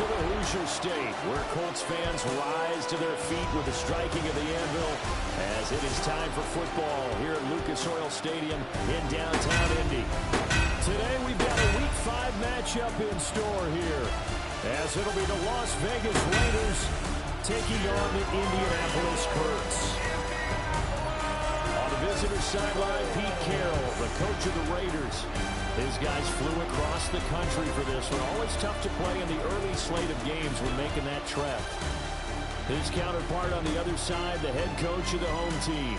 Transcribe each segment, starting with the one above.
to the Hoosier State, where Colts fans rise to their feet with the striking of the anvil as it is time for football here at Lucas Oil Stadium in downtown Indy. Today we've got a Week 5 matchup in store here, as it'll be the Las Vegas Raiders taking on the Indianapolis Colts. On the visitor sideline, Pete Carroll, the coach of the Raiders. His guys flew across the country for this one. Always tough to play in the early slate of games when making that trek. His counterpart on the other side, the head coach of the home team.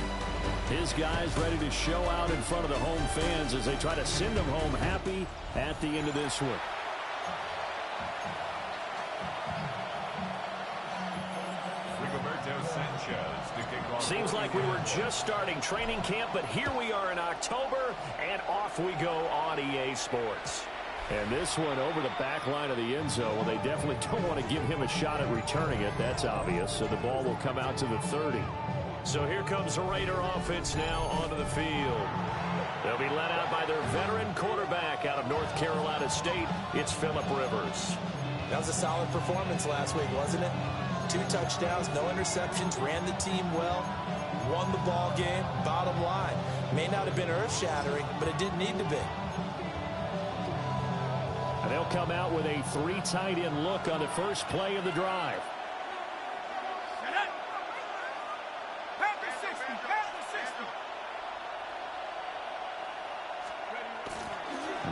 His guys ready to show out in front of the home fans as they try to send them home happy at the end of this one. Seems like we were just starting training camp, but here we are in October, and off we go on EA Sports. And this one over the back line of the end zone. Well, they definitely don't want to give him a shot at returning it. That's obvious. So the ball will come out to the 30. So here comes the Raider offense now onto the field. They'll be led out by their veteran quarterback out of North Carolina State. It's Phillip Rivers. That was a solid performance last week, wasn't it? 2 touchdowns, no interceptions, ran the team well, won the ball game. Bottom line, may not have been earth-shattering, but it didn't need to be. And they'll come out with a 3 tight end look on the first play of the drive.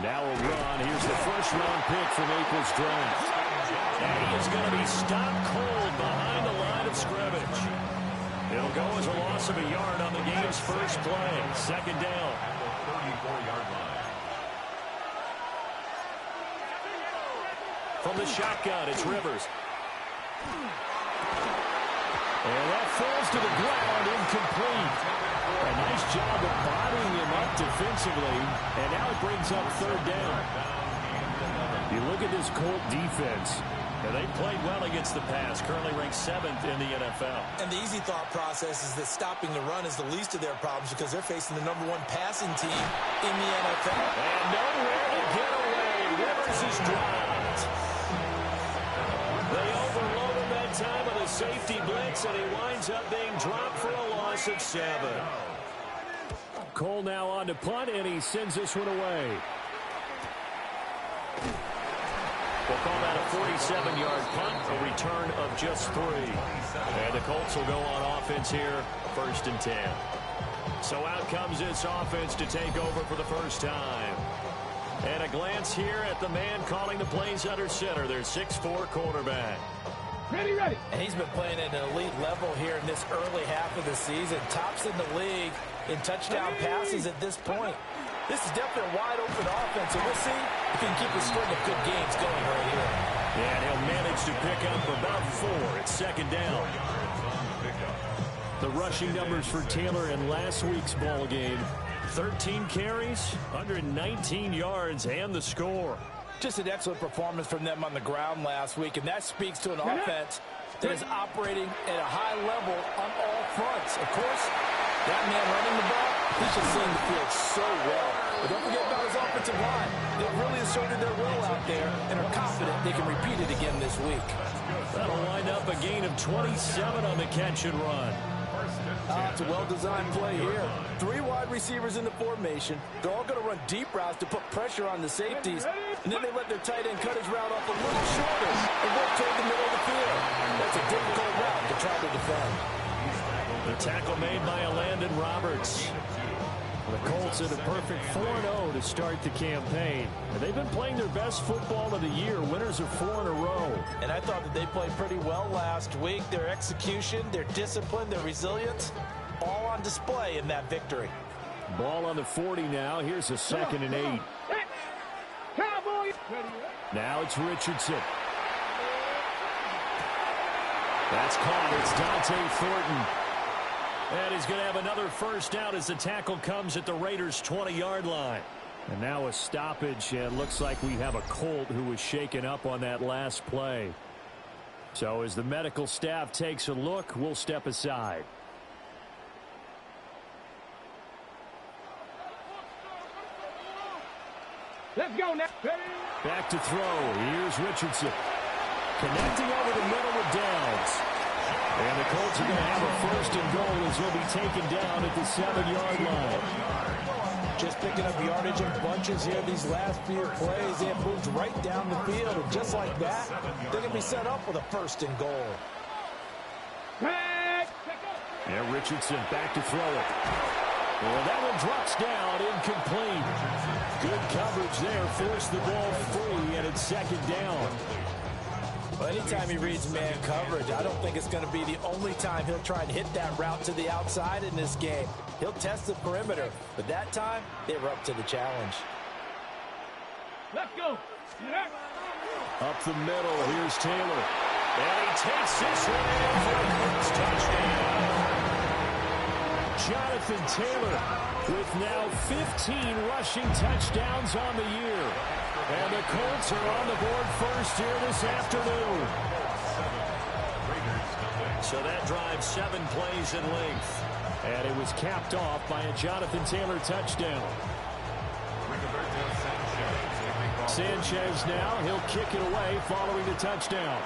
Now a run. Here's the first-round pick from April's draft. And he is going to be stopped cold behind the line of scrimmage. It'll go as a loss of a yard on the game's first play. Second down. 34-yard line. From the shotgun, it's Rivers. And that falls to the ground, incomplete. A nice job of bodying him up defensively, and now it brings up third down. You look at this Colt defense, and they played well against the pass, currently ranked 7th in the NFL. And the easy thought process is that stopping the run is the least of their problems because they're facing the #1 passing team in the NFL. And nowhere to get away. Rivers is dropped. They overload him that time on a safety blitz, and he winds up being dropped for a loss of 7. Cole now on to punt, and he sends this one away. We'll call that a 47-yard punt, a return of just 3. And the Colts will go on offense here, 1st and 10. So out comes this offense to take over for the first time. And a glance here at the man calling the plays under center, their 6'4" quarterback. Ready. And he's been playing at an elite level here in this early half of the season. Tops in the league in touchdown passes at this point. This is definitely a wide-open offense, and we'll see if he can keep a string of good games going right here. Yeah, and he'll manage to pick up about 4 at second down. The rushing numbers for Taylor in last week's ball game: 13 carries, 119 yards, and the score. Just an excellent performance from them on the ground last week, and that speaks to an offense that is operating at a high level on all fronts. Of course, that man running the ball, he's just seeing the field so well. But don't forget about his offensive line. They've really asserted their will out there and are confident they can repeat it again this week. That'll wind up a gain of 27 on the catch and run. It's a well-designed play here. 3 wide receivers in the formation. They're all going to run deep routes to put pressure on the safeties. And then they let their tight end cut his route off a little shorter and work toward the middle of the field. That's a difficult route to try to defend. The tackle made by Landon Roberts. The Colts at a perfect 4-0 to start the campaign. And they've been playing their best football of the year, winners of 4 in a row. And I thought that they played pretty well last week. Their execution, their discipline, their resilience, all on display in that victory. Ball on the 40 now. Here's a 2nd and 8. Now it's Richardson. That's caught. It's Dante Thornton. And he's going to have another first down as the tackle comes at the Raiders' 20-yard line. And now a stoppage, and looks like we have a Colt who was shaken up on that last play. So as the medical staff takes a look, we'll step aside. Let's go now. Back to throw. Here's Richardson. Connecting over the middle with Downs. And the Colts are going to have a first and goal as he'll be taken down at the 7-yard line. Just picking up yardage in bunches here these last few plays. They have moved right down the field, and just like that, they're going to be set up with a first and goal. And Richardson back to throw it. Well, that one drops down, incomplete. Good coverage there, forced the ball free, and it's second down. Well, anytime he reads man coverage, I don't think it's going to be the only time he'll try and hit that route to the outside in this game. He'll test the perimeter, but that time, they were up to the challenge. Let's go. Up the middle, here's Taylor. And he takes this one in for a first touchdown. Jonathan Taylor with now 15 rushing touchdowns on the year. And the Colts are on the board first here this afternoon. So that drives 7 plays in length. And it was capped off by a Jonathan Taylor touchdown. Sanchez now, he'll kick it away following the touchdown.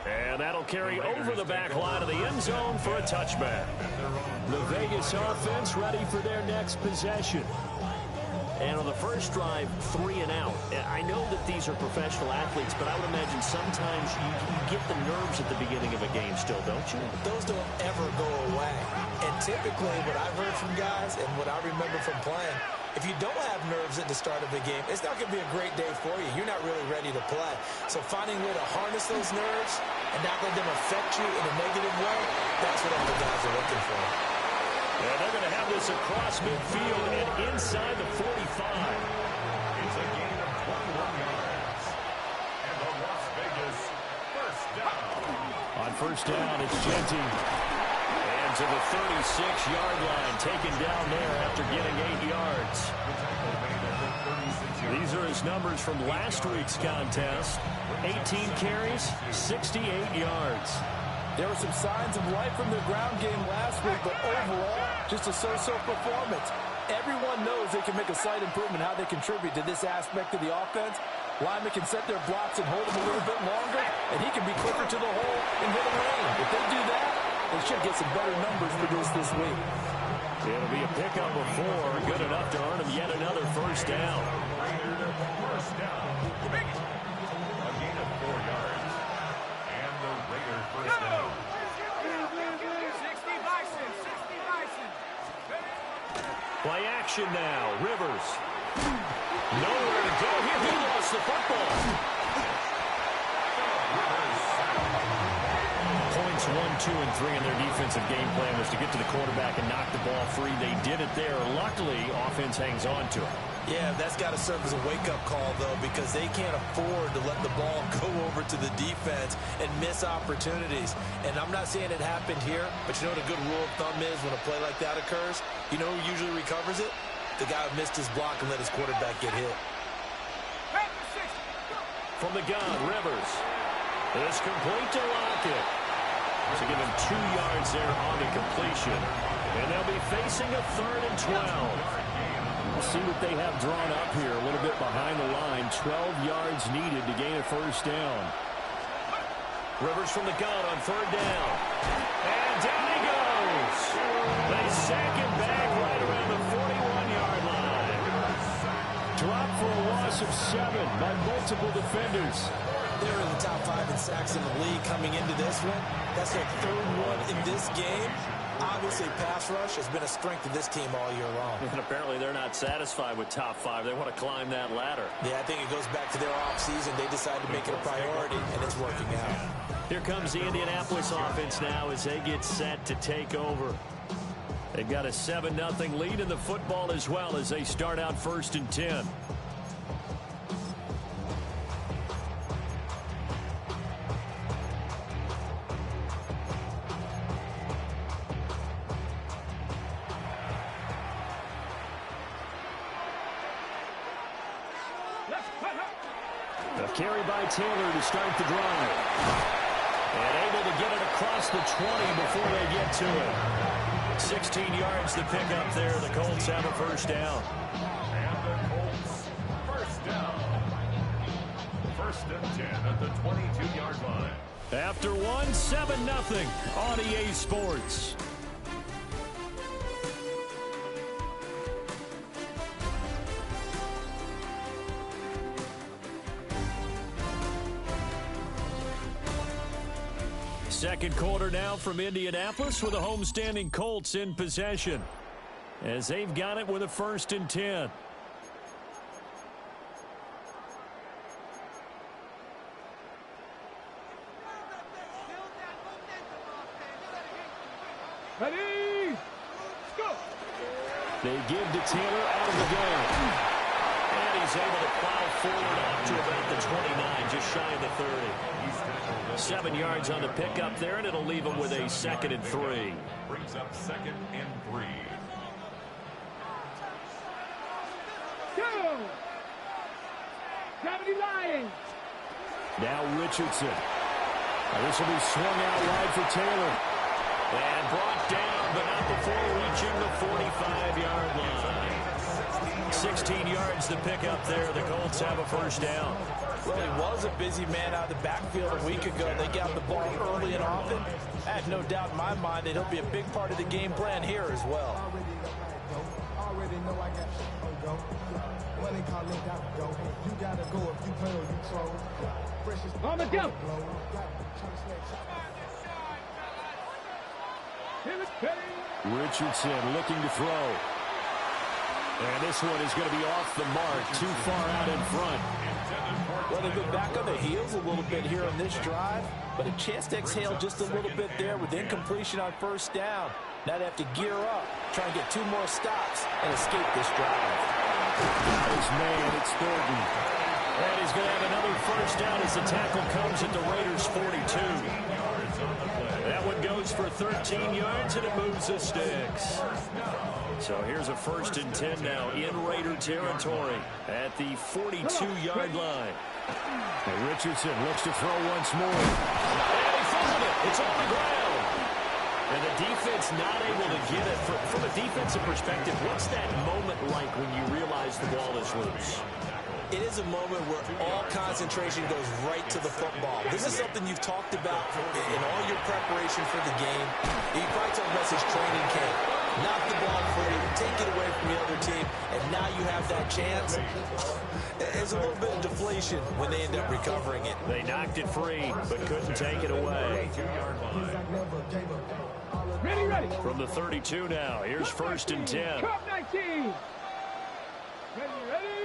And that'll carry over the back line of the end zone for a touchback. The Vegas offense ready for their next possession. And on the first drive, 3 and out. I know that these are professional athletes, but I would imagine sometimes you get the nerves at the beginning of a game still, don't you? Those don't ever go away. And typically, what I've heard from guys and what I remember from playing, if you don't have nerves at the start of the game, it's not going to be a great day for you. You're not really ready to play. So finding a way to harness those nerves and not let them affect you in a negative way, that's what all the guys are looking for. And they're going to have this across midfield and inside the 45. It's a gain of 21 yards. And the Las Vegas first down. On first down, it's Genty. And to the 36-yard line, taken down there after getting 8 yards. These are his numbers from last week's contest. 18 carries, 68 yards. There were some signs of life from their ground game last week, but overall, just a so-so performance. Everyone knows they can make a slight improvement how they contribute to this aspect of the offense. Linemen can set their blocks and hold them a little bit longer, and he can be quicker to the hole and hit a lane. If they do that, they should get some better numbers for this week. It'll be a pickup of 4, good enough to earn him yet another first down. First down. A gain of 4 yards. And the Raiders first down. 60 Bison, 60 Bison. Play action now. Rivers. Nowhere to go here. He lost the football. Points 1, 2, and 3 in their defensive game plan was to get to the quarterback and knock the ball free. They did it there. Luckily, offense hangs on to it. Yeah, that's got to serve as a wake-up call, though, because they can't afford to let the ball go over to the defense and miss opportunities. And I'm not saying it happened here, but you know what a good rule of thumb is when a play like that occurs? You know who usually recovers it? The guy who missed his block and let his quarterback get hit. From the gun, Rivers. It's complete to Lockett. To give him 2 yards there on the completion. And they'll be facing a 3rd and 12. We'll see what they have drawn up here a little bit behind the line. 12 yards needed to gain a first down. Rivers from the gun on 3rd down. And down he goes. They sack him back right around the 41-yard line. Dropped for a loss of 7 by multiple defenders. They're in the top 5 in sacks in the league coming into this one. That's their 3rd one in this game. Obviously, pass rush has been a strength of this team all year long. And apparently they're not satisfied with top 5. They want to climb that ladder. Yeah, I think it goes back to their offseason. They decided to make it a priority, and it's working out. Here comes the Indianapolis offense now as they get set to take over. They've got a 7-0 lead in the football as well as they start out 1st and 10. A carry by Taylor to start the drive. And able to get it across the 20 before they get to it. 16 yards to pick up there. The Colts have a first down. And the Colts first down. First and 10 at the 22-yard line. After one, 7-0 on EA Sports. Second quarter now from Indianapolis with the homestanding Colts in possession as they've got it with a 1st and 10. Ready? Go! They give to Taylor out of the game. And he's able to plow forward up to about the 29, just shy of the 30. 7 yards on the pickup there, and it'll leave him with a 2nd and 3. Brings up 2nd and 3. Go! Gravity Lions! Now Richardson. This will be swung out wide for Taylor. And brought down, but not before reaching the 45-yard line. 16 yards to pick up there. The Colts have a 1st down. Well, he was a busy man out of the backfield a week ago. They got the ball early and often. I have no doubt in my mind that he'll be a big part of the game plan here as well. On the go! Richardson looking to throw. And this one is going to be off the mark, too far out in front. Well, they've been back on the heels a little bit here on this drive, but a chance to exhale just a little bit there with incompletion on 1st down. Now they have to gear up, try and get 2 more stops and escape this drive. His man, it's Thornton. And he's going to have another 1st down as the tackle comes at the Raiders' 42. That one goes for 13 yards, and it moves the sticks. So here's a 1st and 10 now in Raider territory at the 42-yard line. And Richardson looks to throw once more. And he fumbled it. It's on the ground. And the defense not able to get it. From a defensive perspective, what's that moment like when you realize the ball is loose? It is a moment where all concentration goes right to the football. This is something you've talked about in all your preparation for the game. You probably talked about this training camp. Knock the ball free, take it away from the other team, and now you have that chance. There's a little bit of deflation when they end up recovering it. They knocked it free, but couldn't take it away. Ready! From the 32 now, here's 1st and 10. Cup 19! Ready!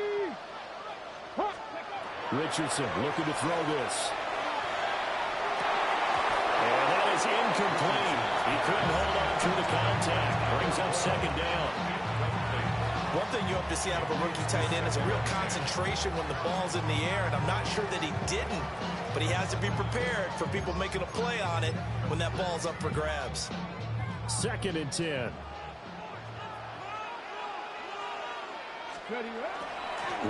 Richardson looking to throw this. And that is incomplete. He couldn't hold on through the contact. Brings up 2nd down. One thing you have to see out of a rookie tight end is a real concentration when the ball's in the air, and I'm not sure that he didn't, but he has to be prepared for people making a play on it when that ball's up for grabs. 2nd and 10. Ready?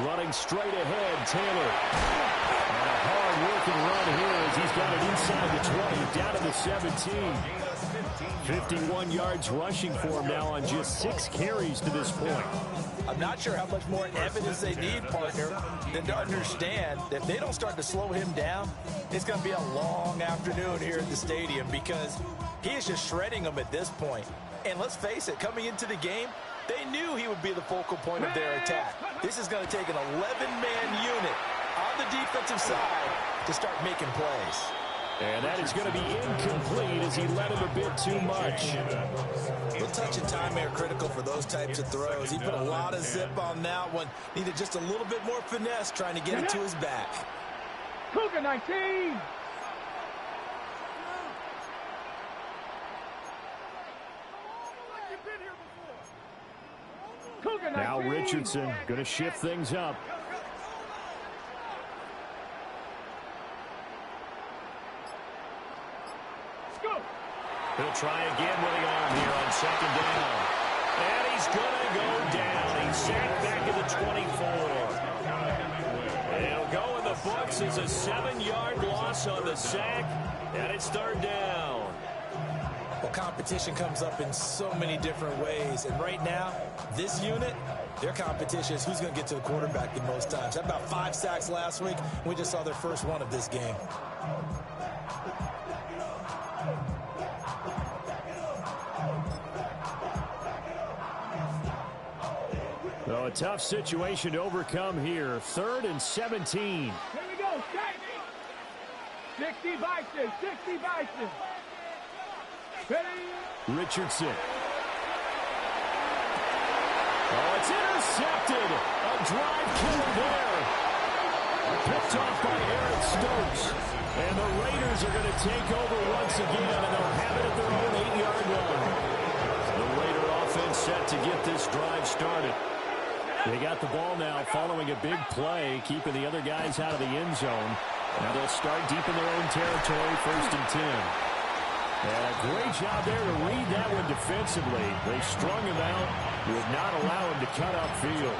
Running straight ahead, Taylor. And a hard-working run here as he's got it inside the 20, down to the 17. 51 yards rushing for him now on just 6 carries to this point. I'm not sure how much more evidence they need, partner, than to understand that if they don't start to slow him down, it's going to be a long afternoon here at the stadium because he is just shredding them at this point. And let's face it, coming into the game, they knew he would be the focal point of their attack. This is going to take an 11-man unit on the defensive side to start making plays. And that is going to be incomplete as he led him a bit too much. The touch and time are critical for those types of throws. He put a lot of zip on that one. Needed just a little bit more finesse trying to get it to his back. Cougar 19! Now Richardson going to shift things up. He'll try again with the arm here on 2nd down. And he's going to go down. He's sacked back at the 24. He'll go in the books as a 7-yard loss on the sack. And it's 3rd down. Well, competition comes up in so many different ways. And right now, this unit, Their competition is who's going to get to the quarterback the most times. Had about 5 sacks last week. We just saw their first one of this game. So a tough situation to overcome here. 3rd and 17. Here we go. 60 Bison. 60 Bison. Ready? Richardson. Oh, it's intercepted. A drive killer there. Picked off by Aaron Stokes. And the Raiders are going to take over once again, and they'll have it at their own 8-yard line. The Raider offense set to get this drive started. They got the ball now following a big play, keeping the other guys out of the end zone. Now they'll start deep in their own territory, 1st and 10. And a great job there to read that one defensively. They strung him out, would not allow him to cut upfield.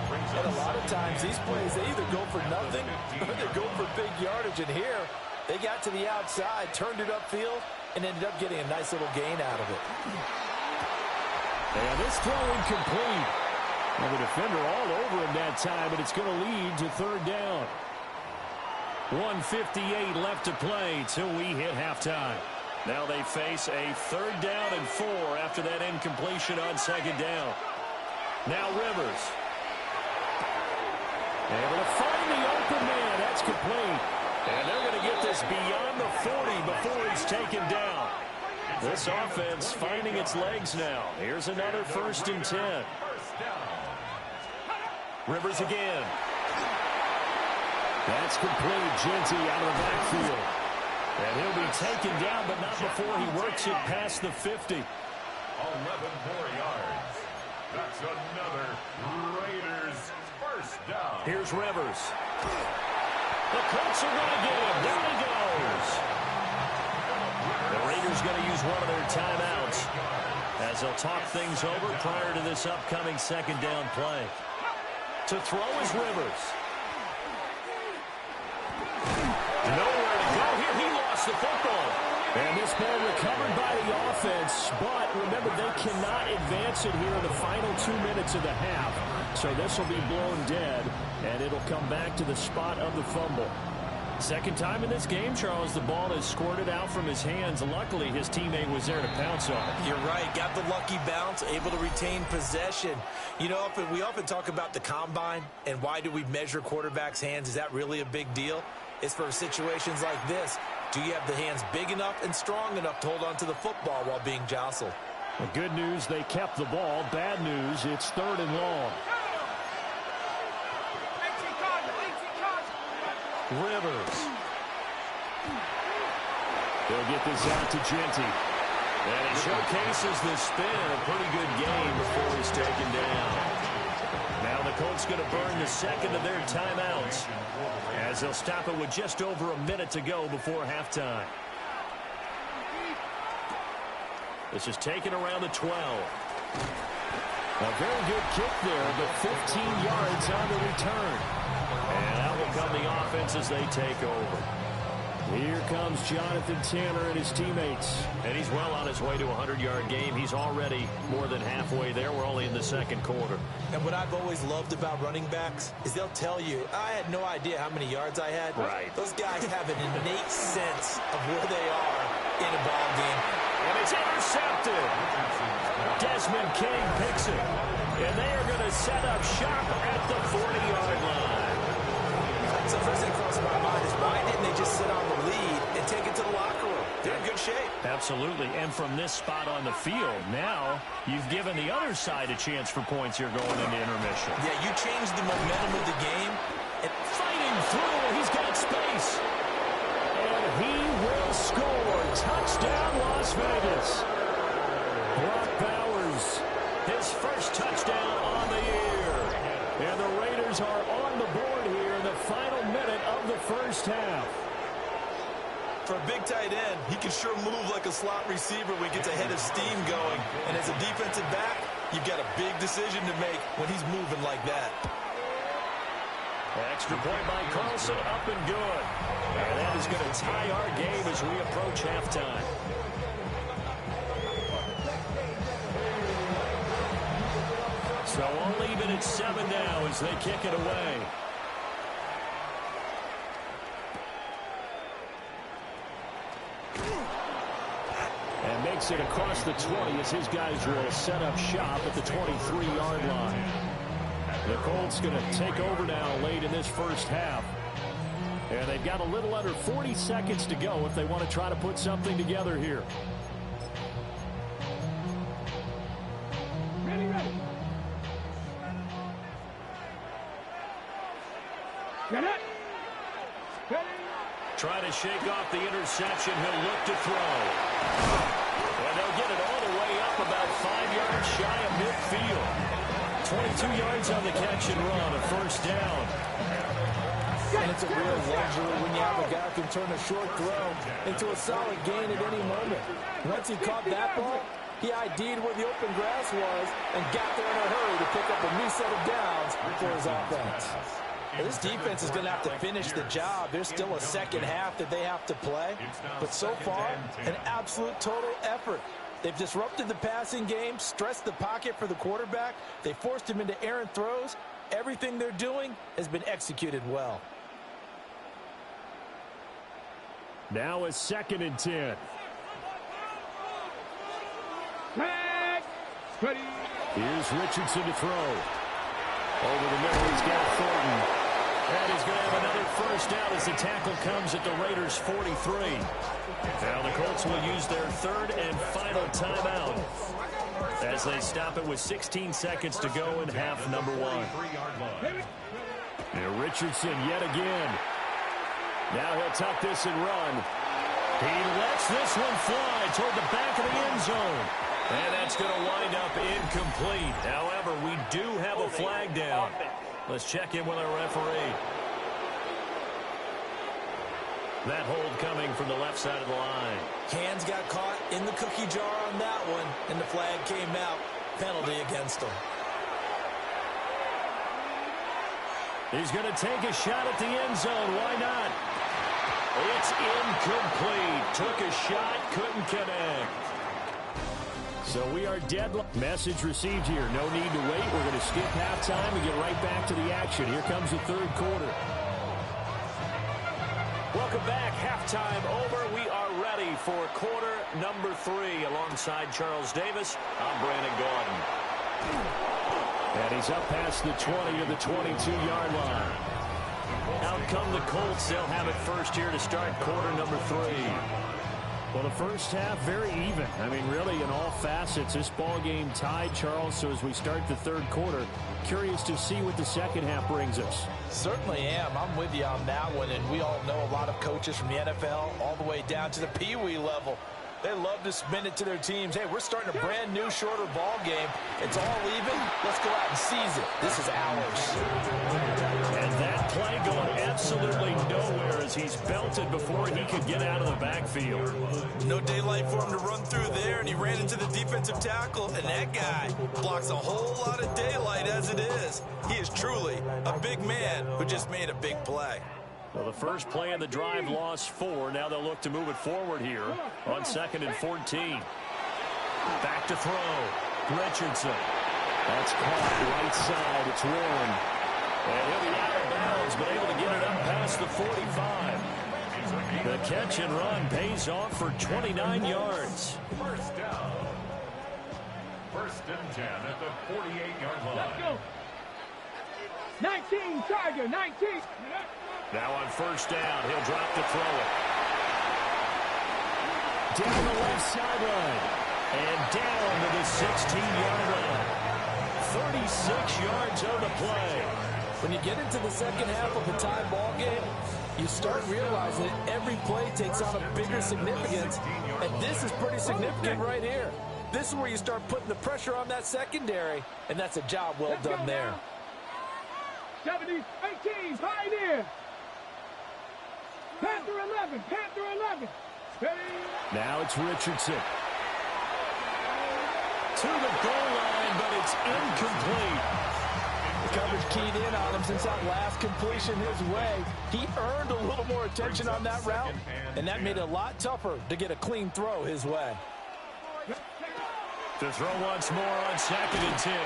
And a lot of times these plays, they either go for nothing or they go for big yardage. And here, they got to the outside, turned it upfield, and ended up getting a nice little gain out of it. And this throw incomplete. And the defender all over him that time, and it's going to lead to 3rd down. 1:58 left to play till we hit halftime. Now they face a 3rd down and 4 after that incompletion on 2nd down. Now Rivers. Able to find the open man. That's complete. And they're going to get this beyond the 40 before he's taken down. This offense finding its legs now. Here's another 1st and 10. Rivers again. That's complete. Genty out of the backfield. And he'll be taken down, but not before he works it past the 50. 11 more yards. That's another Raiders 1st down. Here's Rivers. The Colts are going to get him. Down he goes. The Raiders going to use one of their timeouts as they'll talk things over prior to this upcoming 2nd down play. To throw is Rivers. Nowhere to go here. He lost the football. And this ball recovered by the offense. But remember, they cannot advance it here in the final 2 minutes of the half. So this will be blown dead, and it'll come back to the spot of the fumble. 2nd time in this game, Charles, the ball is squirted out from his hands. Luckily, his teammate was there to pounce on it. You're right. Got the lucky bounce, able to retain possession. You know, we often talk about the combine and why do we measure quarterbacks' hands. Is that really a big deal? It's for situations like this. Do you have the hands big enough and strong enough to hold on to the football while being jostled? The good news, they kept the ball. Bad news, it's 3rd and long. Rivers. They'll get this out to Genty. And he showcases the spin. A pretty good game before he's taken down. Now the Colts going to burn the 2nd of their timeouts as they'll stop it with just over a minute to go before halftime. This is taken around the 12. A very good kick there, but 15 yards on the return. And out will come the offense as they take over. Here comes Jonathan Tanner and his teammates. And he's well on his way to a 100-yard game. He's already more than halfway there. We're only in the 2nd quarter. And what I've always loved about running backs is they'll tell you, I had no idea how many yards I had. Right. Those guys have an innate sense of where they are in a ball game. And it's intercepted. Desmond King picks it. And they are going to set up shop at the 40-yard line. So first thing crossed my mind is why didn't they just sit on the lead and take it to the locker room? They're in good shape. Absolutely. And from this spot on the field, now you've given the other side a chance for points here going into intermission. Yeah, you changed the momentum of the game. And fighting through, he's got space. And he will score. Touchdown, Las Vegas. Brock Bowers, his first touchdown on the year. And the Raiders are on the board here in the final minute of the 1st half. For a big tight end, he can sure move like a slot receiver when he gets a head of steam going. And as a defensive back, you've got a big decision to make when he's moving like that. Extra point by Carlson, up and good. And that is going to tie our game as we approach halftime. So we'll leave it at 7 now as they kick it away. And makes it across the 20 as his guys will set up shop at the 23-yard line. The Colts going to take over now late in this first half. And they've got a little under 40 seconds to go if they want to try to put something together here. Ready, ready. Get it. Ready. Trying to shake off the interception. He'll look to throw. And they'll get it all the way up about 5 yards shy of midfield. 22 yards on the catch and run, a first down. And it's a real luxury when you have a guy who can turn a short throw into a solid gain at any moment. Once he caught that ball, he ID'd where the open grass was and got there in a hurry to pick up a new set of downs for his offense. Well, this defense is going to have to finish the job. There's still a second half that they have to play. But so far, an absolute total effort. They've disrupted the passing game, stressed the pocket for the quarterback. They forced him into errant throws. Everything they're doing has been executed well. Now a 2nd and 10. Tag. Ready. Here's Richardson to throw. Over the middle, he's got Thornton. And he's going to have another first down as the tackle comes at the Raiders' 43. Now the Colts will use their 3rd and final timeout as they stop it with 16 seconds to go in half number 1. Now Richardson yet again. Now he'll tuck this and run. He lets this one fly toward the back of the end zone. And that's going to wind up incomplete. However, we do have a flag down. Let's check in with our referee. That hold coming from the left side of the line. Hands got caught in the cookie jar on that one, and the flag came out. Penalty against him. He's going to take a shot at the end zone. Why not? It's incomplete. Took a shot, couldn't connect. So we are dead. Message received here. No need to wait. We're going to skip halftime and get right back to the action. Here comes the 3rd quarter. Welcome back. Halftime over. We are ready for quarter number 3 alongside Charles Davis. I'm Brandon Gordon. And he's up past the 20 of the 22-yard line. Out come the Colts. They'll have it first here to start quarter number 3. Well, the first half, very even. I mean, really, in all facets, this ball game tied, Charles. So as we start the 3rd quarter, curious to see what the second half brings us. Certainly am. I'm with you on that one. And we all know a lot of coaches from the NFL all the way down to the Pee Wee level. They love to spin it to their teams. Hey, we're starting a brand new, shorter ball game. It's all even. Let's go out and seize it. This is ours. And that play going absolutely nowhere as he's belted before he could get out of the backfield. No daylight for him to run through there, and he ran into the defensive tackle, and that guy blocks a whole lot of daylight as it is. He is truly a big man who just made a big play. Well, the first play of the drive lost 4. Now they'll look to move it forward here on 2nd and 14. Back to throw. Richardson. That's caught right side. It's Warren. And he'll be out of bounds, but able to get it up past the 45. The catch and run pays off for 29 yards. First down. 1st and 10 at the 48-yard line. Let's go. 19, Tiger, 19. Now on first down, he'll drop to throw it. Down the left sideline. And down to the 16-yard line. 36 yards on the play. When you get into the second half of a tie ball game, you start realizing that every play takes on a bigger significance. And this is pretty significant right here. This is where you start putting the pressure on that secondary. And that's a job well done there. 70, 18, Pioneer. Panther 11, Panther 11. Ready? Now it's Richardson. To the goal line, but it's incomplete. The coverage keyed in on him since that last completion his way. He earned a little more attention on that route, and that made it a lot tougher to get a clean throw his way. To throw once more on 2nd and 10.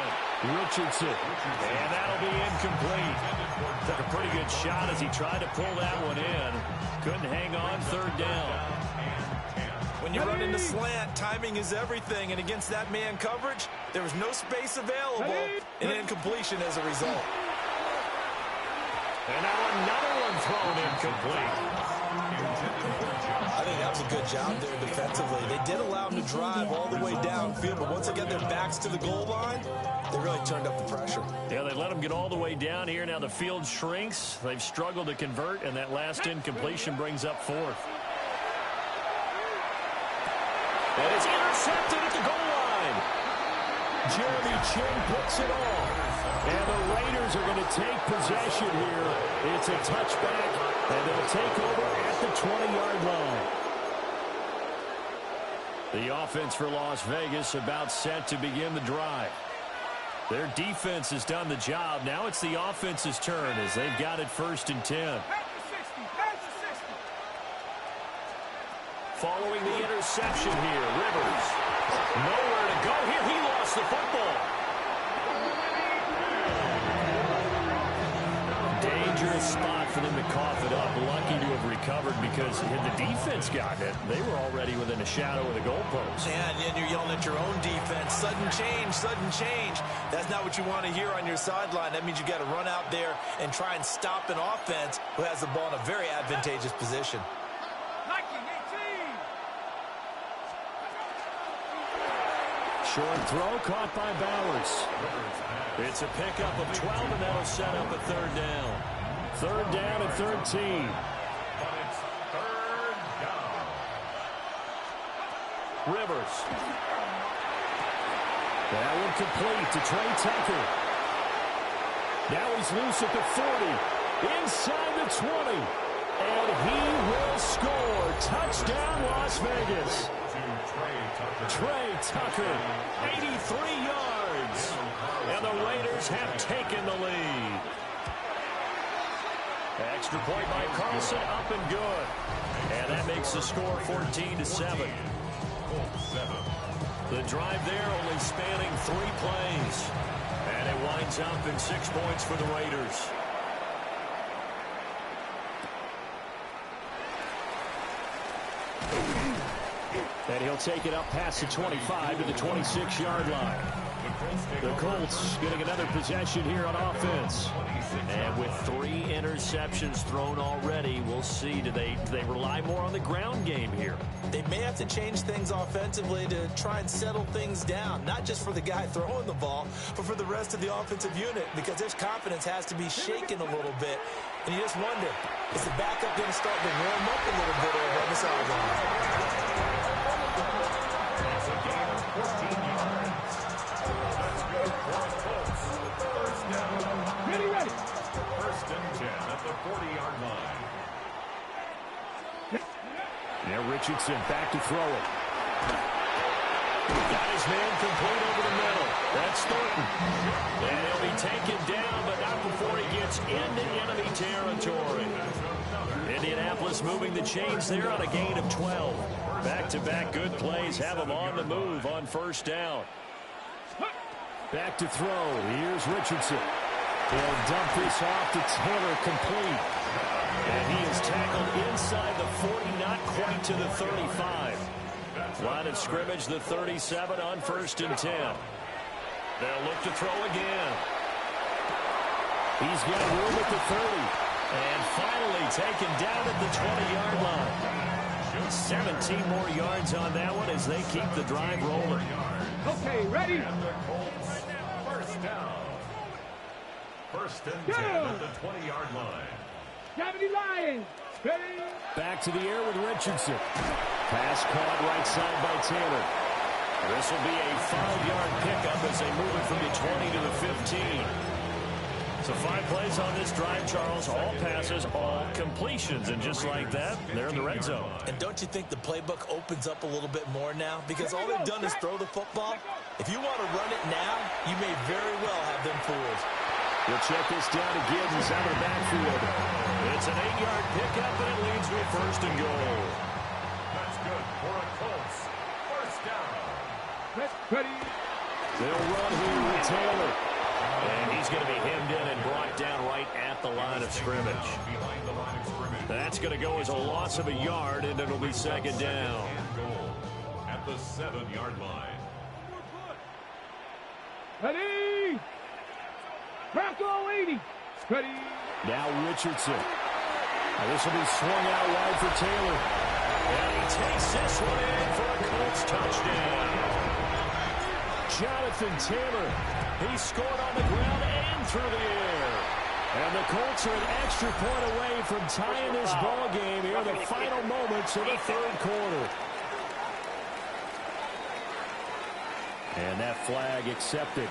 Richardson. And that'll be incomplete. Took a pretty good shot as he tried to pull that one in. Couldn't hang on, third down. When you run in the slant, timing is everything. And against that man coverage, there was no space available. And incompletion as a result. And now another one thrown incomplete. I think that was a good job there defensively. They did allow them to drive all the way downfield, but once they got their backs to the goal line, they really turned up the pressure. Yeah, they let them get all the way down here. Now the field shrinks. They've struggled to convert, and that last incompletion brings up fourth. And it's intercepted at the goal line. Jeremy Chin puts it off. And the Raiders are going to take possession here. It's a touchback, and they'll take over at the 20-yard line. The offense for Las Vegas about set to begin the drive. Their defense has done the job. Now it's the offense's turn as they've got it 1st and 10. Following the interception here, Rivers. Nowhere to go here. He lost the football. Dangerous spot for them to cough it up. Lucky to have recovered because had the defense gotten it, they were already within a shadow of the goalpost. Yeah, and then you're yelling at your own defense. Sudden change, sudden change. That's not what you want to hear on your sideline. That means you got to run out there and try and stop an offense who has the ball in a very advantageous position. Short throw caught by Bowers. It's a pickup of 12, and that'll set up a third down. Third down at 13. But it's third down. Rivers. That one complete to Trey Tucker. Now he's loose at the 40. Inside the 20. And he will score. Touchdown, Las Vegas. Trey Tucker, 83 yards. And the Raiders have taken the lead. Extra point by Carlson, up and good. And that makes the score 14-7. The drive there only spanning 3 plays. And it winds up in 6 points for the Raiders. And he'll take it up past the 25 to the 26-yard line. The Colts getting another possession here on offense. And with 3 interceptions thrown already, we'll see. Do they rely more on the ground game here? They may have to change things offensively to try and settle things down, not just for the guy throwing the ball, but for the rest of the offensive unit, because their confidence has to be shaken a little bit. And you just wonder, is the backup going to start to warm up a little bit over on the sideline? It's a gain of 14 yards. That's good for the Colts. First down. Ready. 1st and 10 at the 40-yard line. Now Richardson back to throw it. Got his man complete over the middle. That's Thornton. And he'll be taken down, but not before he gets into enemy territory. Indianapolis moving the chains there on a gain of 12. Back-to-back good plays have them on the move on 1st down. Back to throw. Here's Richardson. He'll dump this off to Taylor, complete. And he is tackled inside the 40, not quite to the 35. Line of scrimmage, the 37 on 1st and 10. They'll look to throw again. He's got room at the 30. And finally taken down at the 20-yard line. 17 more yards on that one as they keep the drive rolling. Okay, ready? And the Colts, 1st down. 1st and 10 at the 20-yard line. Gravity Lions. Ready? Back to the air with Richardson. Pass caught right side by Taylor. This will be a 5-yard pickup as they move it from the 20 to the 15. So 5 plays on this drive, Charles. All passes, all completions. And just like that, they're in the red zone. And don't you think the playbook opens up a little bit more now? Because all they've done is throw the football. If you want to run it now, you may very well have them fooled. We'll check this down to Gibbons out of the backfield. It's an 8-yard pickup, and it leads to a 1st and goal. That's good for a Colts. 1st down. Ready? They'll run here with Taylor. And he's going to be hemmed in and brought down right at the line of scrimmage. That's going to go as a loss of a yard, and it'll be second down. At the 7-yard line. Ready. Tackle 80. Ready. Now Richardson. Now this will be swung out wide for Taylor. And he takes this one in for a Colts touchdown. Jonathan Taylor. He scored on the ground and through the air. And the Colts are an extra point away from tying this ball game here in the final moments of the third quarter. And that flag accepted.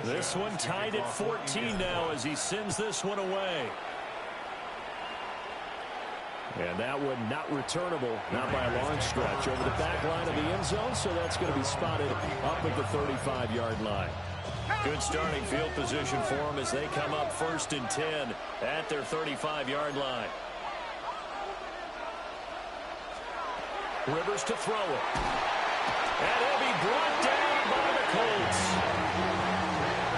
This one tied at 14 now as he sends this one away. And that one not returnable, not by a long stretch, over the back line of the end zone, so that's going to be spotted up at the 35-yard line. Good starting field position for them as they come up 1st and 10 at their 35-yard line. Rivers to throw it. And he'll be brought down by the Colts.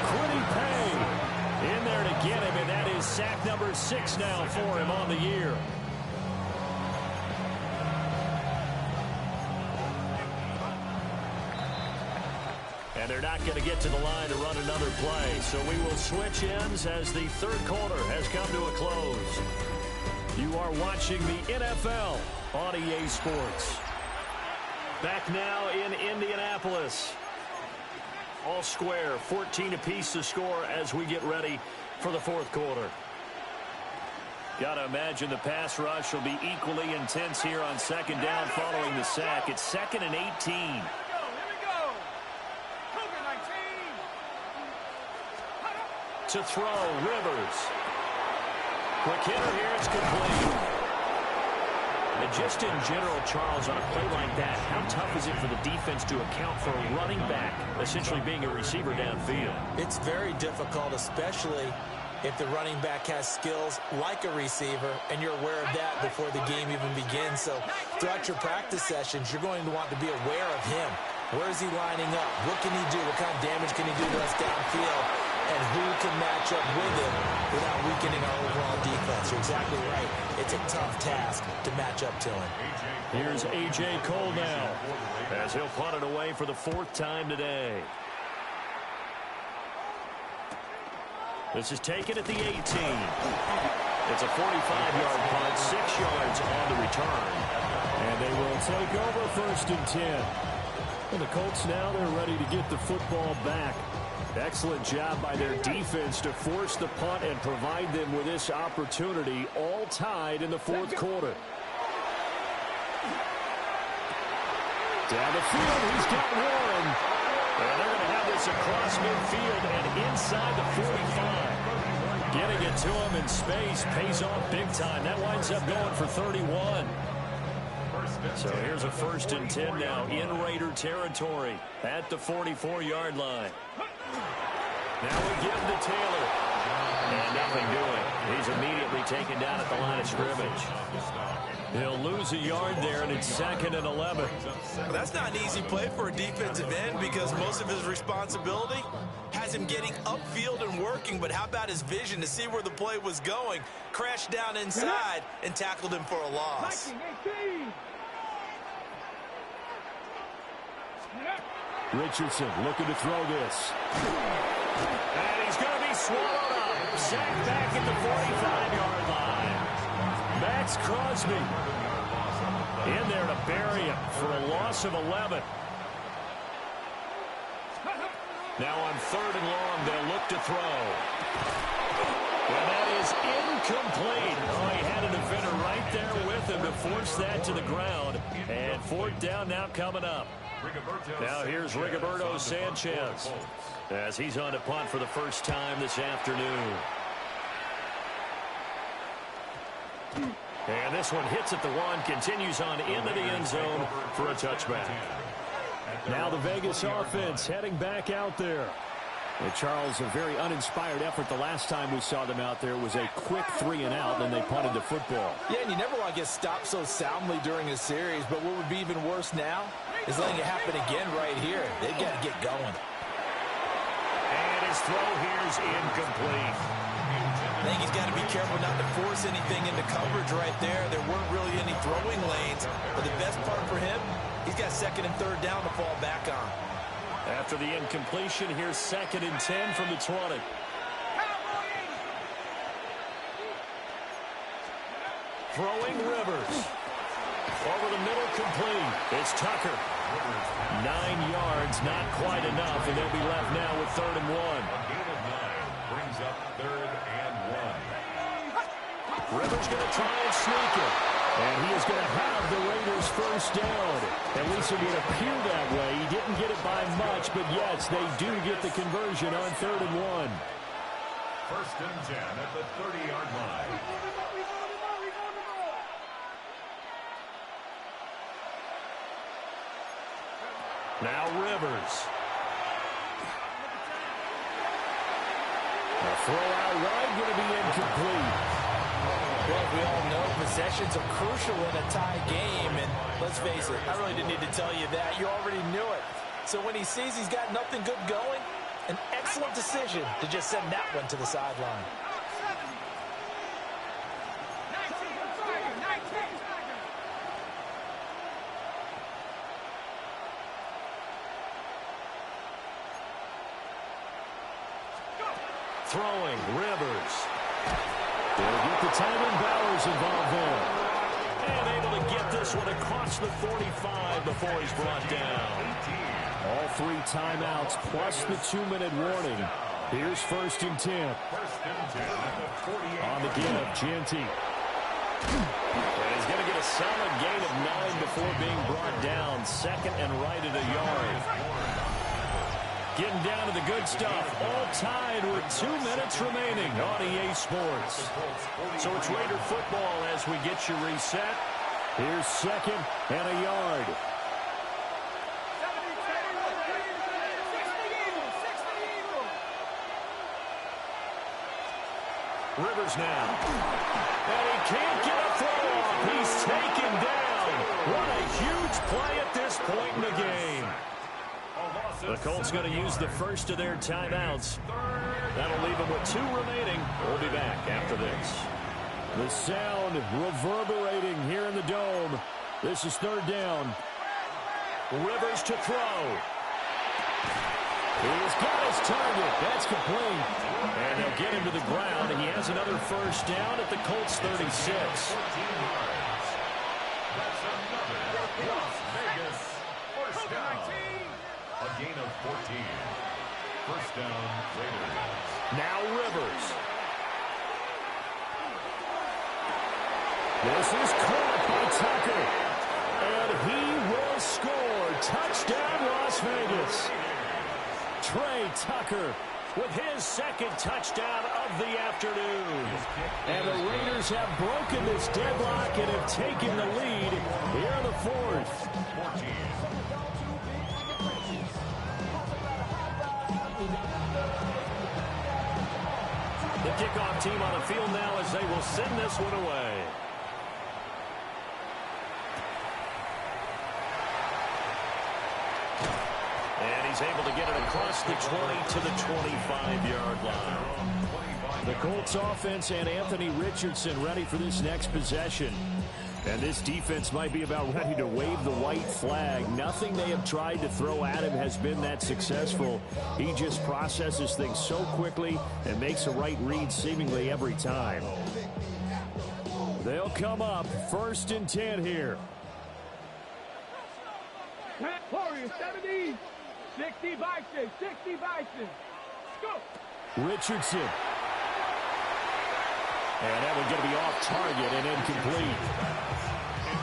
Quiddy Pay in there to get him, and that is sack number 6 now for him on the year. And they're not going to get to the line to run another play. So we will switch ends as the third quarter has come to a close. You are watching the NFL on EA Sports. Back now in Indianapolis. All square, 14 apiece to score as we get ready for the fourth quarter. Got to imagine the pass rush will be equally intense here on second down following the sack. It's 2nd and 18. To throw, Rivers. Quick hitter here, it's complete. And just in general, Charles, on a play like that, how tough is it for the defense to account for a running back essentially being a receiver downfield? It's very difficult, especially if the running back has skills like a receiver, and you're aware of that before the game even begins. So throughout your practice sessions, you're going to want to be aware of him. Where is he lining up? What can he do? What kind of damage can he do to us downfield? And who can match up with him without weakening our overall defense? You're exactly right. It's a tough task to match up to him. Here's A.J. Cole now as he'll punt it away for the 4th time today. This is taken at the 18. It's a 45-yard punt, 6 yards on the return. And they will take over 1st and 10. And the Colts now, they're ready to get the football back. Excellent job by their defense to force the punt and provide them with this opportunity, all tied in the fourth quarter. Down the field, he's got Warren. And they're going to have this across midfield and inside the 45. Getting it to him in space pays off big time. That winds up going for 31. So here's a 1st and 10 now in Raider territory at the 44-yard line. Now we give to Taylor. And nothing doing. He's immediately taken down at the line of scrimmage. He'll lose a yard there, and it's 2nd and 11. Well, that's not an easy play for a defensive end because most of his responsibility has him getting upfield and working. But how about his vision to see where the play was going? Crashed down inside and tackled him for a loss. Richardson looking to throw this. And he's going to be swallowed up. Sacked back at the 45-yard line. Max Crosby in there to bury him for a loss of 11. Now on 3rd and long, they'll look to throw. And that is incomplete. Oh, he had a defender right there with him to force that to the ground. And 4th down now coming up. Now here's Rigoberto Sanchez as he's on to punt for the first time this afternoon. And this one hits at the 1, continues on into the end zone for a touchback. Now the Vegas offense heading back out there. And Charles, a very uninspired effort the last time we saw them out there. It was a quick 3-and-out, and then they punted the football. Yeah, and you never want to get stopped so soundly during a series, but what would be even worse now is letting it happen again right here. They've got to get going. And his throw here is incomplete. I think he's got to be careful not to force anything into coverage right there. There weren't really any throwing lanes, but the best part for him, he's got second and third down to fall back on. After the incompletion, here's 2nd and 10 from the 20. Throwing Rivers. Over the middle, complete. It's Tucker. 9 yards, not quite enough, and they'll be left now with 3rd and 1. A gain of 9 brings up 3rd and 1. Rivers going to try and sneak it. And he is going to have the Raiders first down. At least it would appear that way. He didn't get it by much, but yes, they do get the conversion on 3rd and 1. 1st and 10 at the 30-yard line. Now Rivers. A throw out wide going to be incomplete. Well, we all know possessions are crucial in a tie game, and let's face it, I really didn't need to tell you that. You already knew it. So when he sees he's got nothing good going, an excellent decision to just send that one to the sideline. Throwing, Rivers. They'll get the time, and Bowers involved there. And able to get this one across the 45 before he's brought down. All 3 timeouts plus the 2-minute warning. Here's 1st and 10. 1st and 10 at the 48. On the give, Genty. And he's going to get a solid gain of 9 before being brought down. 2nd and right at a yard. Getting down to the good stuff. All tied with 2 minutes remaining on EA Sports. So it's Raider football as we get you reset. Here's 2nd and a yard. Rivers now. And he can't get a throw off. He's taken down. What a huge play at this point in the game. The Colts going to use the first of their timeouts. That'll leave them with 2 remaining. We'll be back after this. The sound reverberating here in the dome. This is 3rd down. Rivers to throw. He's got his target. That's complete. And they'll get him to the ground. He has another first down at the Colts 36. 14 yards. That's another Las Vegas first down. A gain of 14. First down, Raiders. Now Rivers. This is caught by Tucker. And he will score. Touchdown, Las Vegas. Trey Tucker with his 2nd touchdown of the afternoon. And the Raiders have broken this deadlock and have taken the lead here in the 4th. 14. The kickoff team on the field now as they will send this one away. And he's able to get it across the 20 to the 25-yard line. The Colts offense and Anthony Richardson ready for this next possession. And this defense might be about ready to wave the white flag. Nothing they have tried to throw at him has been that successful. He just processes things so quickly and makes a right read seemingly every time. They'll come up 1st and 10 here. Warriors 70, 60 Vikings, 60 Vikings. Go. Richardson. And that one's going to be off target and incomplete.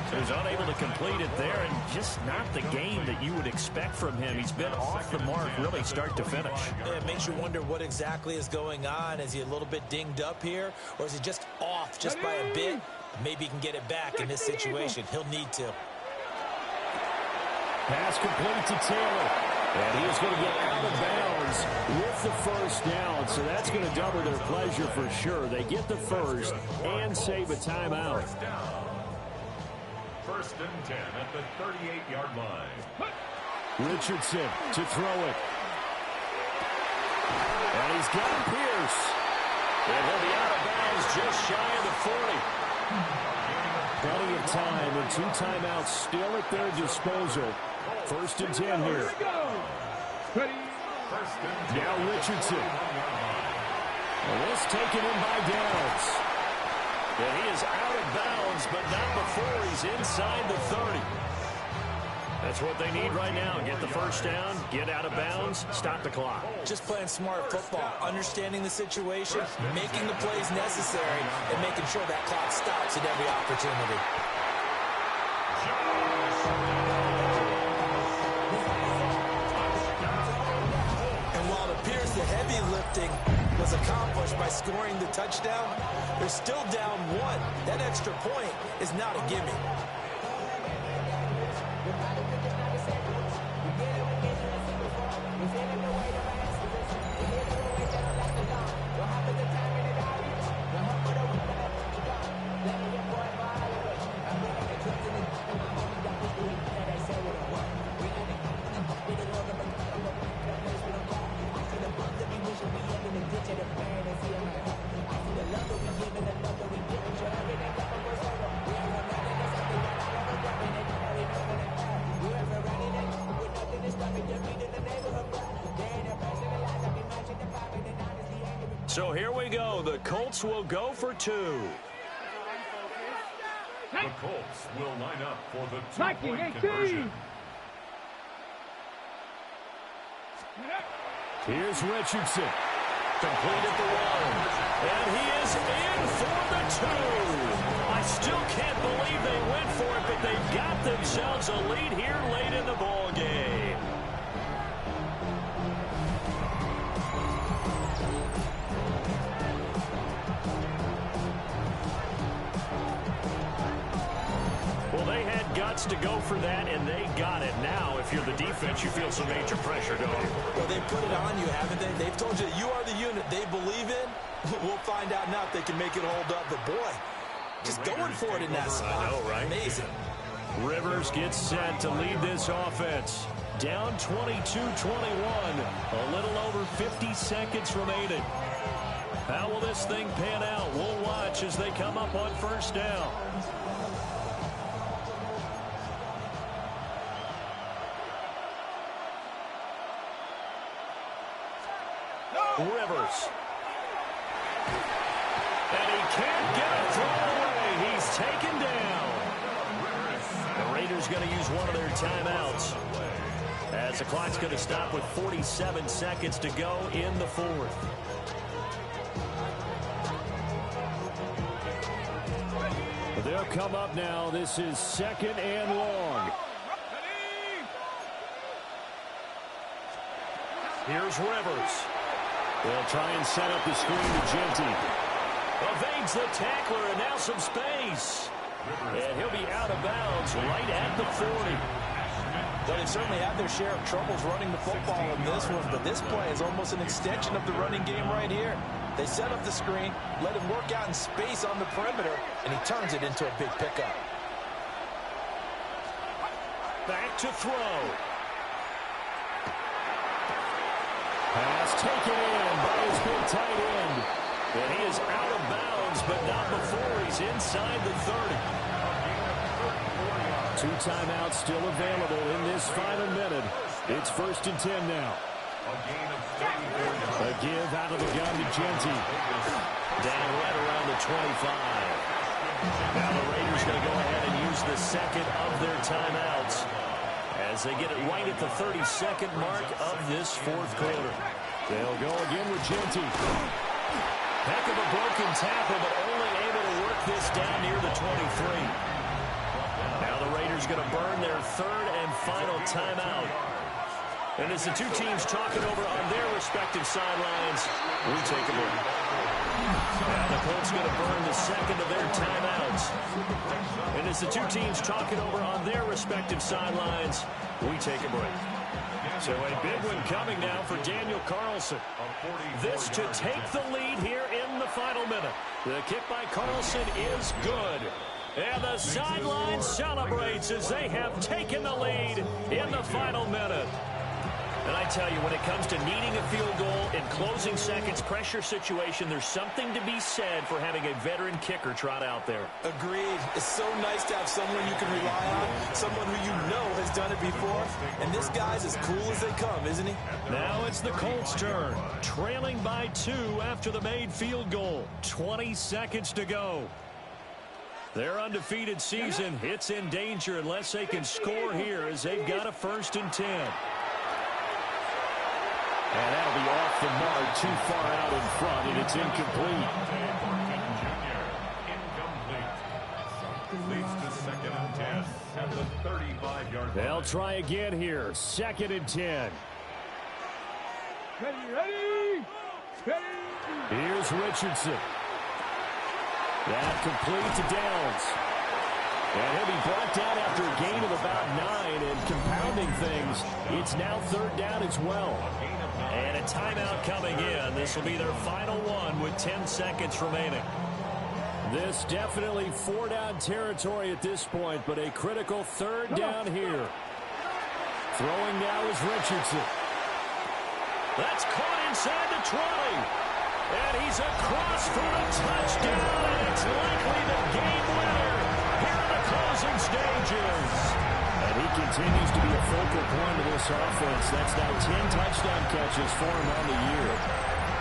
He was unable to complete it there, and just not the game that you would expect from him. He's been off the mark really start to finish. Yeah, it makes you wonder what exactly is going on. Is he a little bit dinged up here, or is he just off just by a bit? Maybe he can get it back in this situation. He'll need to. Pass complete to Taylor. And he is going to get out of bounds with the first down, so that's going to double their pleasure for sure. They get the first and save a timeout. First and 10 at the 38-yard line. Richardson to throw it. And he's got Pierce. And he'll be out of bounds just shy of the 40. Plenty of time and 2 timeouts still at their disposal. First and 10 here. Now Richardson. And this taken in by Downs. And he is out of bounds, but not before he's inside the 30. That's what they need right now. Get the first down, get out of bounds, stop the clock. Just playing smart football, understanding the situation, making the plays necessary, and making sure that clock stops at every opportunity. And while it appears the heavy lifting was accomplished by scoring the touchdown, they're still down 1. That extra point is not a gimme. So here we go. The Colts will go for 2. The Colts will line up for the 2-point conversion. Here's Richardson. Complete at the 1. And he is in for the 2. I still can't believe they went for it, but they've got themselves a lead here late in the ball game. Well, they had guts to go for that, and they got it. Now, if you're the defense, you feel some major pressure, don't you? Well, they put it on you, haven't they? They've told you you are the unit they believe in. We'll find out now if they can make it hold up. But, boy, just going for it in that spot. I know, right? Amazing. Rivers gets set to lead this offense. Down 22-21. A little over 50 seconds remaining. How will this thing pan out? We'll watch as they come up on first down. Rivers. And he can't get a throw away. He's taken down. The Raiders going to use one of their timeouts, as the clock's going to stop with 47 seconds to go in the 4th. They'll come up now. This is 2nd and long. Here's Rivers. They'll try and set up the screen to Genty. Evades the tackler, and now some space. And he'll be out of bounds right at the 40. Well, they've certainly had their share of troubles running the football in this one, but this play is almost an extension of the running game right here. They set up the screen, let him work out in space on the perimeter, and he turns it into a big pickup. Back to throw. Pass taken in by his big tight end. And he is out of bounds, but not before he's inside the 30. 2 timeouts still available in this final minute. It's 1st and 10 now. A give out of the gun to Genty. Down right around the 25. Now the Raiders going to go ahead and use the second of their timeouts, as they get it right at the 32nd mark of this 4th quarter. They'll go again with Genty. Heck of a broken tackle, but only able to work this down near the 23. Now the Raiders going to burn their 3rd and final timeout. And as the two teams talking over on their respective sidelines, we take a break. Now the Colts going to burn the 2nd of their timeouts. And as the two teams talking over on their respective sidelines, we take a break. So a big one coming now for Daniel Carlson. This to take the lead here in the final minute. The kick by Carlson is good. And the sideline celebrates as they have taken the lead in the final minute. And I tell you, when it comes to needing a field goal in closing seconds, pressure situation, there's something to be said for having a veteran kicker trot out there. Agreed. It's so nice to have someone you can rely on, someone who you know has done it before. And this guy's as cool as they come, isn't he? Now it's the Colts' turn, trailing by 2 after the made field goal. 20 seconds to go. Their undefeated season, it's in danger unless they can score here as they've got a 1st and 10. And that'll be off the mark, too far out in front, and it's incomplete. Leads to 2nd and 10 at the 35-yard line. They'll try again here, 2nd and 10. Ready. Here's Richardson. That complete to Downs. And he'll be brought down after a gain of about 9, and compounding things, it's now 3rd down as well. And a timeout coming in. This will be their final one with 10 seconds remaining. This definitely 4-down territory at this point, but a critical 3rd down here. Throwing now is Richardson. That's caught inside the 20. And he's across for a touchdown, and it's likely the game winner here in the closing stages. And he continues to be a focal point of this offense. That's now 10 touchdown catches for him on the year.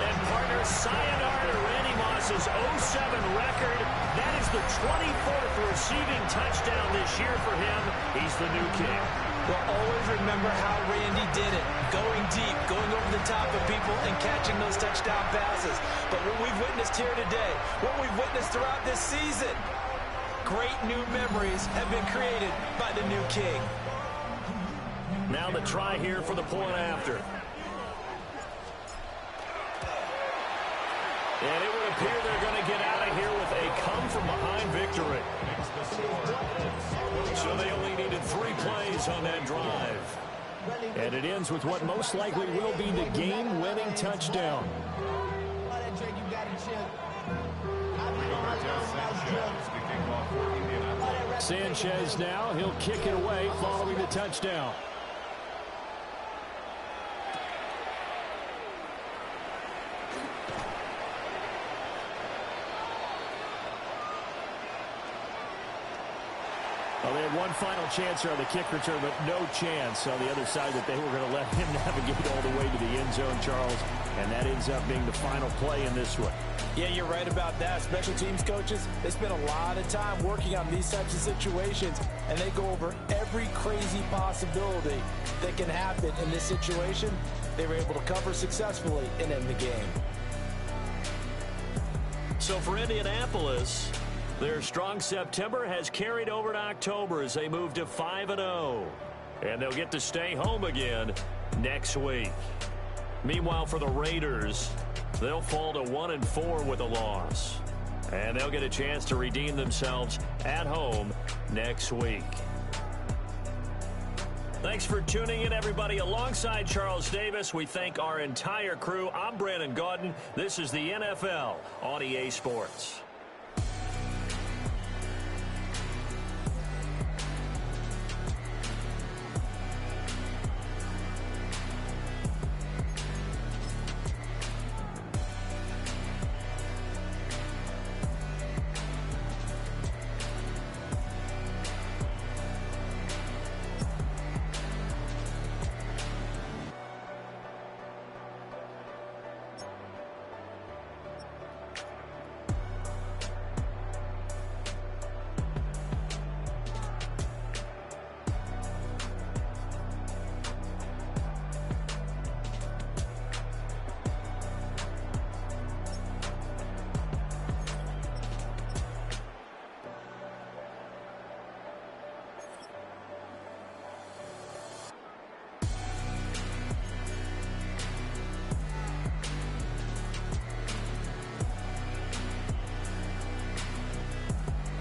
And partner, sayonara to Randy Moss's 07 record. That is the 24th receiving touchdown this year for him. He's the new king. Well, always remember how Randy did it. Going deep, going over the top of people, and catching those touchdown passes. But what we've witnessed here today, what we've witnessed throughout this season, great new memories have been created by the new king. Now the try here for the point after. And it would appear they're going to get out of here with a come-from-behind victory. So they only needed 3 plays on that drive. And it ends with what most likely will be the game-winning touchdown. Sanchez now, he'll kick it away following the touchdown. Well, they had one final chance here on the kick return, but no chance on the other side that they were going to let him navigate all the way to the end zone, Charles. And that ends up being the final play in this one. Yeah, you're right about that. Special teams coaches, they spend a lot of time working on these types of situations, and they go over every crazy possibility that can happen in this situation. They were able to cover successfully and end the game. So for Indianapolis, their strong September has carried over to October as they move to 5-0. And they'll get to stay home again next week. Meanwhile, for the Raiders, they'll fall to 1-4 with a loss. And they'll get a chance to redeem themselves at home next week. Thanks for tuning in, everybody. Alongside Charles Davis, we thank our entire crew. I'm Brandon Gaudin. This is the NFL on EA Sports.